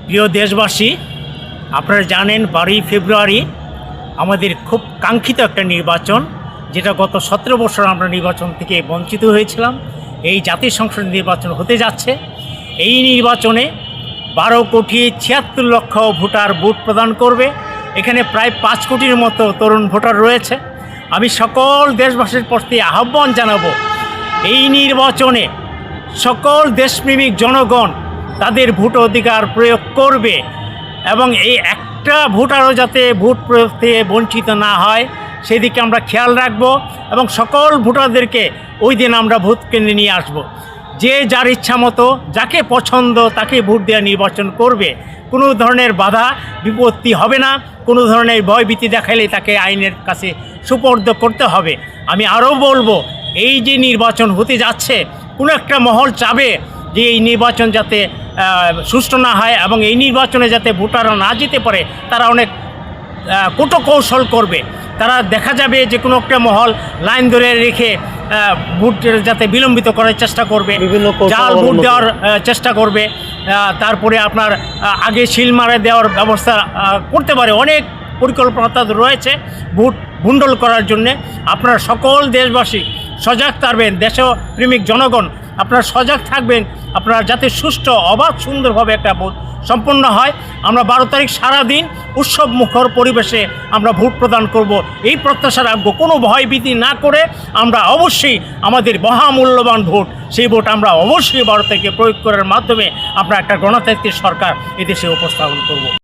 প্রিয় দেশবাসী, আপনারা জানেন 12ই ফেব্রুয়ারি আমাদের খুব কাঙ্ক্ষিত একটা নির্বাচন, যেটা গত 17 বছর আমরা নির্বাচন থেকে বঞ্চিত হয়েছিলাম। এই জাতীয় সংসদ নির্বাচন হতে যাচ্ছে। এই নির্বাচনে 12,76,00,000 ভোটার ভোট প্রদান করবে। এখানে প্রায় 5 কোটির মতো তরুণ ভোটার রয়েছে। আমি সকল দেশবাসীর প্রতি আহ্বান জানাবো, এই নির্বাচনে সকল দেশপ্রেমিক জনগণ তাদের ভোট অধিকার প্রয়োগ করবে এবং এই একটা ভোটারও যাতে ভোট প্রয়োগ থেকে বঞ্চিত না হয় সেদিকে আমরা খেয়াল রাখব এবং সকল ভোটারদেরকে ওই দিন আমরা ভোট কেন্দ্রে নিয়ে আসব। যে যার ইচ্ছা মতো যাকে পছন্দ তাকে ভোট দেওয়া নির্বাচন করবে। কোনো ধরনের বাধা বিপত্তি হবে না, কোনো ধরনের ভয়ভীতি দেখাইলে তাকে আইনের কাছে সুপর্দ করতে হবে। আমি আরও বলবো, এই যে নির্বাচন হতে যাচ্ছে, কোনো একটা মহল চাবে যে এই নির্বাচন যাতে সুষ্ঠু না হয় এবং এই নির্বাচনে যাতে ভোটাররা না যেতে পারে, তারা অনেক কৌশল করবে। তারা দেখা যাবে যে কোনো একটা মহল লাইন ধরে রেখে ভোট যাতে বিলম্বিত করার চেষ্টা করবে, জাল ভোট দেওয়ার চেষ্টা করবে, তারপরে আপনার আগে সিল মারা দেওয়ার ব্যবস্থা করতে পারে। অনেক পরিকল্পনা তাদের রয়েছে ভোট ভণ্ডুল করার জন্যে। আপনারা সকল দেশবাসী সজাগ থাকবেন, দেশপ্রেমিক জনগণ আপনারা সজাগ থাকবেন, আপনারা যাতে সুষ্ঠু অবাধ সুন্দরভাবে একটা ভোট সম্পন্ন হয়। আমরা 12 তারিখ সারাদিন উৎসব মুখর পরিবেশে আমরা ভোট প্রদান করব, এই প্রত্যাশা রাখবো। কোনো ভয়ভীতি না করে আমরা অবশ্যই আমাদের মহামূল্যবান ভোট, সেই ভোট আমরা অবশ্যই 12 তারিখে প্রয়োগ করার মাধ্যমে আমরা একটা গণতান্ত্রিক সরকার এদেশে উপস্থাপন করব।